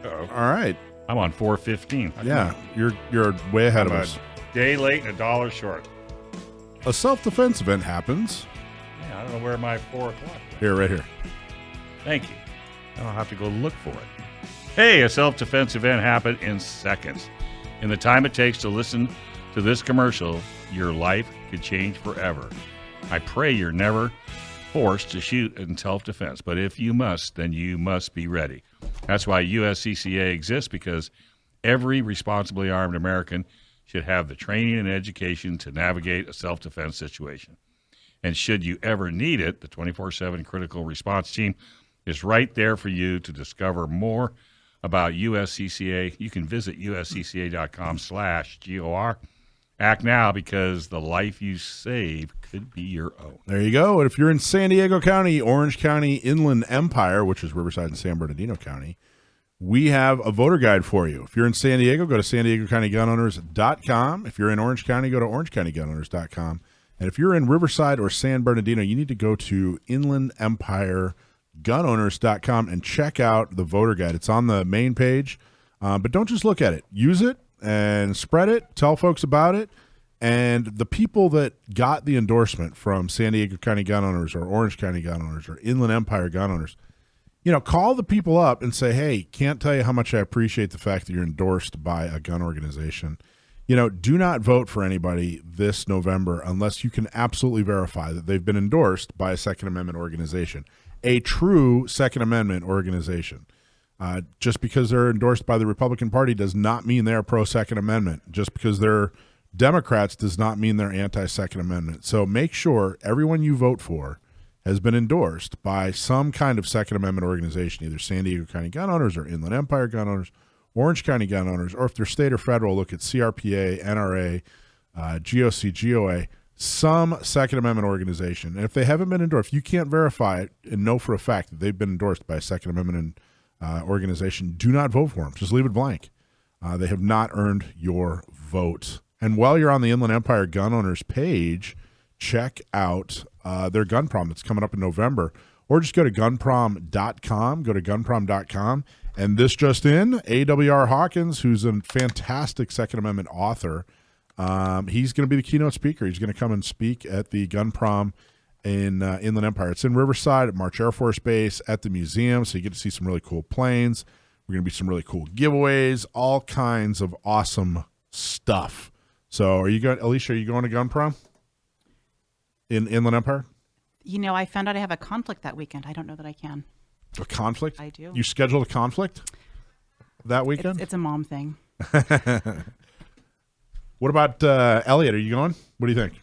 Uh-oh. All right. I'm on 4:15. Yeah, you're way ahead of I'm us. a day late and $1 short. A self-defense event happens. Yeah, I don't know where my 4 o'clock went. Here, right here. Thank you. I don't have to go look for it. Hey, a self-defense event happened in seconds. In the time it takes to listen to this commercial, your life could change forever. I pray you're never forced to shoot in self-defense, but if you must, then you must be ready. That's why USCCA exists, because every responsibly armed American should have the training and education to navigate a self-defense situation. And should you ever need it, the 24/7 critical response team is right there for you. To discover more about USCCA, you can visit uscca.com/GOR. Act now, because the life you save could be your own. There you go. And if you're in San Diego County, Orange County, Inland Empire, which is Riverside and San Bernardino County, we have a voter guide for you. If you're in San Diego, go to SanDiegoCountyGunOwners.com. If you're in Orange County, go to OrangeCountyGunOwners.com. And if you're in Riverside or San Bernardino, you need to go to InlandEmpireGunOwners.com and check out the voter guide. It's on the main page, but don't just look at it. Use it and spread it. Tell folks about it. And the people that got the endorsement from San Diego County Gun Owners or Orange County Gun Owners or Inland Empire Gun Owners, call the people up and say, hey, can't tell you how much I appreciate the fact that you're endorsed by a gun organization. Do not vote for anybody this November unless you can absolutely verify that they've been endorsed by a Second Amendment organization, a true Second Amendment organization. Just because they're endorsed by the Republican Party does not mean they're pro-Second Amendment. Just because they're Democrats does not mean they're anti-Second Amendment. So make sure everyone you vote for has been endorsed by some kind of Second Amendment organization, either San Diego County Gun Owners or Inland Empire Gun Owners, Orange County Gun Owners, or if they're state or federal, look at CRPA, NRA, OCGO, some Second Amendment organization. And if they haven't been endorsed, if you can't verify it and know for a fact that they've been endorsed by a Second Amendment organization, do not vote for them. Just leave it blank. They have not earned your vote. And while you're on the Inland Empire Gun Owners page, check out their gun prom that's coming up in November, or just go to gunprom.com. Go to gunprom.com. And this just in, A.W.R. Hawkins, who's a fantastic Second Amendment author, he's going to be the keynote speaker. He's going to come and speak at the gun prom in Inland Empire. It's in Riverside at March Air Force Base at the museum, so you get to see some really cool planes. We're going to be some really cool giveaways, all kinds of awesome stuff. So Alicia, are you going to gun prom in Inland Empire? I found out I have a conflict that weekend. I don't know that I can. A conflict? I do. You scheduled a conflict that weekend? It's a mom thing. What about Elliot? Are you going? What do you think?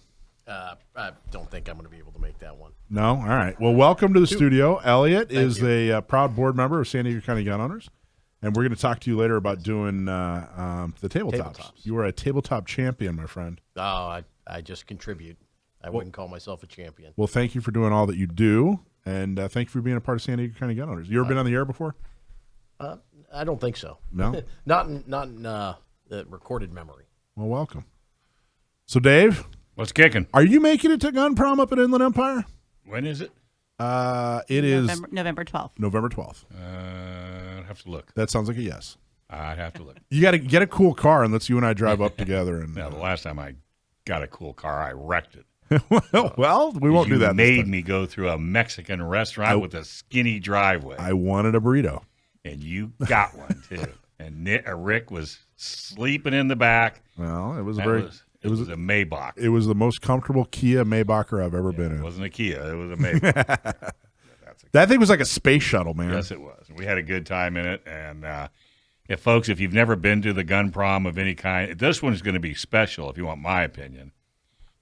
I don't think I'm going to be able to make that one. No? All right. Well, welcome to the studio. Elliot is a proud board member of San Diego County Gun Owners, and we're going to talk to you later about doing the tabletops. You are a tabletop champion, my friend. Oh, I just contribute. I wouldn't call myself a champion. Well, thank you for doing all that you do, and thank you for being a part of San Diego County Gun Owners. You ever been on the air before? I don't think so. No? not in recorded memory. Well, welcome. So, Dave? What's kicking? Are you making it to gun prom up at Inland Empire? When is it? It is November 12th. November 12th. I'd have to look. That sounds like a yes. I'd have to look. You got to get a cool car, and let's you and I drive up together. And Now, the last time I got a cool car, I wrecked it. well, we won't do that. You made me go through a Mexican restaurant with a skinny driveway. I wanted a burrito. And you got one, too. And Rick was sleeping in the back. Well, it was It was a Maybach. It was the most comfortable Kia Maybacher I've ever been in. It wasn't a Kia. It was a Maybach. That thing was like a space shuttle, man. Yes, it was. We had a good time in it. And, if you've never been to the gun prom of any kind, this one is going to be special, if you want my opinion,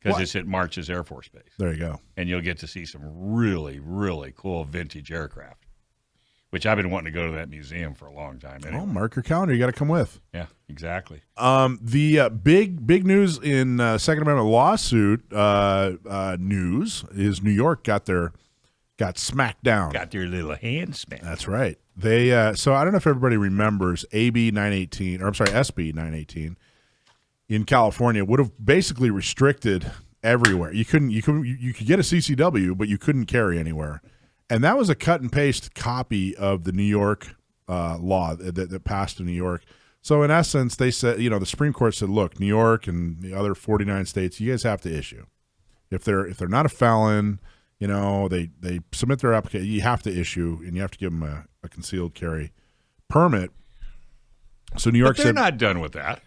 because it's at March's Air Force Base. There you go. And you'll get to see some really, really cool vintage aircraft, which I've been wanting to go to that museum for a long time. Anyway. Oh, mark your calendar. You got to come with. Yeah, exactly. The big news in Second Amendment lawsuit news is New York got smacked down. Got their little hand smacked. That's right. They so I don't know if everybody remembers SB 918 in California would have basically restricted everywhere. You could get a CCW, but you couldn't carry anywhere. And that was a cut and paste copy of the New York law that passed in New York. So in essence, they said, the Supreme Court said, look, New York and the other 49 states, you guys have to issue. If they're not a felon, they submit their application, you have to issue, and you have to give them a concealed carry permit. So New York But they're said, not done with that.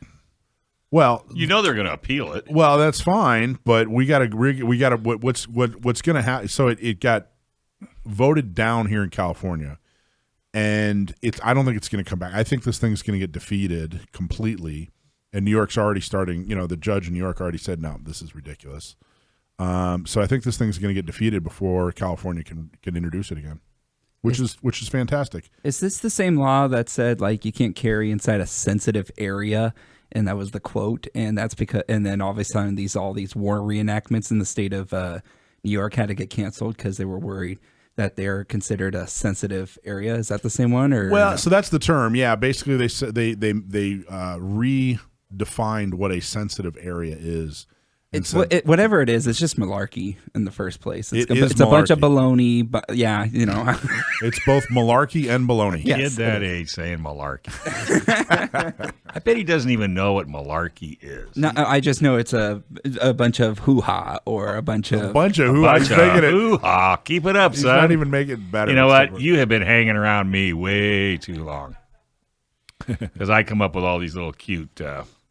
well, They're going to appeal it. well, that's fine, but we got to what's going to happen. So it got voted down here in California, and I don't think it's going to come back. I think this thing's going to get defeated completely, and New York's already starting. The judge in New York already said, no, this is ridiculous. So I think this thing's going to get defeated before California can introduce it again, which is fantastic. Is this the same law that said like you can't carry inside a sensitive area? And that was the quote, and that's because. And then all of a sudden, all these war reenactments in the state of New York had to get canceled because they were worried that they're considered a sensitive area. Is that the same one? Or Well, so that's the term. Yeah, basically they said they redefined what a sensitive area is. It's whatever it is. It's just malarkey in the first place. It's is a bunch of malarkey. baloney. But yeah, It's both malarkey and baloney. Yes, Kid that age saying malarkey. I bet he doesn't even know what malarkey is. no, I just know it's a bunch of hoo-ha or a bunch of Hoo-ha. Keep it up, He's son. not even making it better. You know what? You have been hanging around me way too long. Because I come up with all these little cute...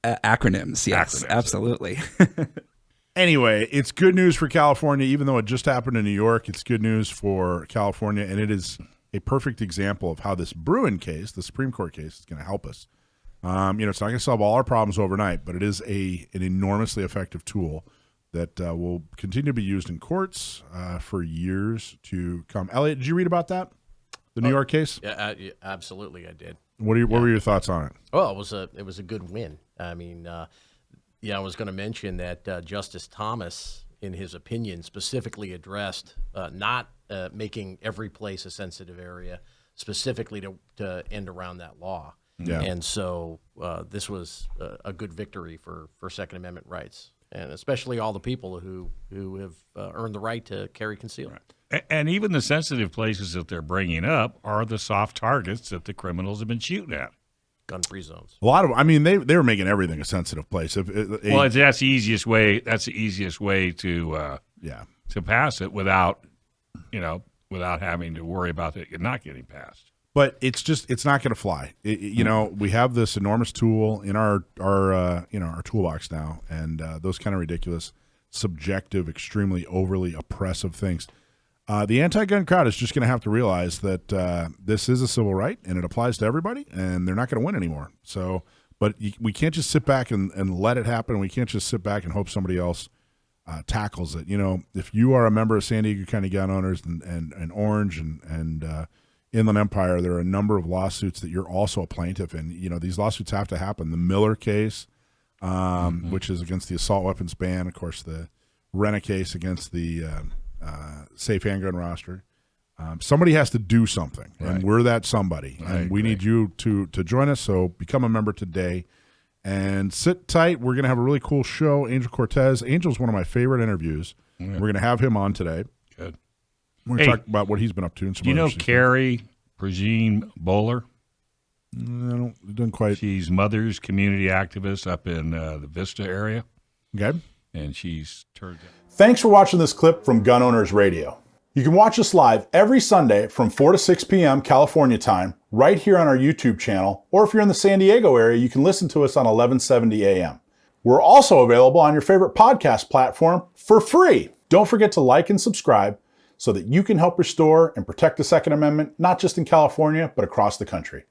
acronyms. Yes, Acronyms. Absolutely. Anyway, it's good news for California, even though it just happened in New York. It's good news for California, and it is a perfect example of how this Bruin case, the Supreme Court case, is going to help us. It's not going to solve all our problems overnight, but it is an enormously effective tool that will continue to be used in courts for years to come. Elliot, did you read about that? The New York case? Yeah, absolutely, I did. What were your thoughts on it? Well, it was a good win. I mean, I was going to mention that Justice Thomas, in his opinion, specifically addressed not making every place a sensitive area, specifically to end around that law. Yeah. And so this was a good victory for Second Amendment rights, and especially all the people who have earned the right to carry concealed. Right. And even the sensitive places that they're bringing up are the soft targets that the criminals have been shooting at. Gun-free zones. A lot of, they were making everything a sensitive place. That's the easiest way. That's the easiest way to pass it without having to worry about it not getting passed. But it's not going to fly. We have this enormous tool in our toolbox now, and those kind of ridiculous, subjective, extremely overly oppressive things. The anti-gun crowd is just going to have to realize that this is a civil right and it applies to everybody, and they're not going to win anymore. So, but we can't just sit back and let it happen. We can't just sit back and hope somebody else tackles it. If you are a member of San Diego County Gun Owners and Orange and Inland Empire, there are a number of lawsuits that you're also a plaintiff in. These lawsuits have to happen. The Miller case, which is against the assault weapons ban, of course, the Renna case against the safe handgun roster. Somebody has to do something, and we're that somebody. And we need you to join us, so become a member today. And sit tight. We're going to have a really cool show. Angel Cortez. Angel's one of my favorite interviews. Yeah. We're going to have him on today. Good. We're going to talk about what he's been up to. And some do you know Carrie Pergine Bowler? I don't quite. She's Mother's community activist up in the Vista area. Okay. And she's turned out. Thanks for watching this clip from Gun Owners Radio. You can watch us live every Sunday from 4 to 6 p.m. California time, right here on our YouTube channel, or if you're in the San Diego area, you can listen to us on 1170 a.m. We're also available on your favorite podcast platform for free. Don't forget to like and subscribe so that you can help restore and protect the Second Amendment, not just in California, but across the country.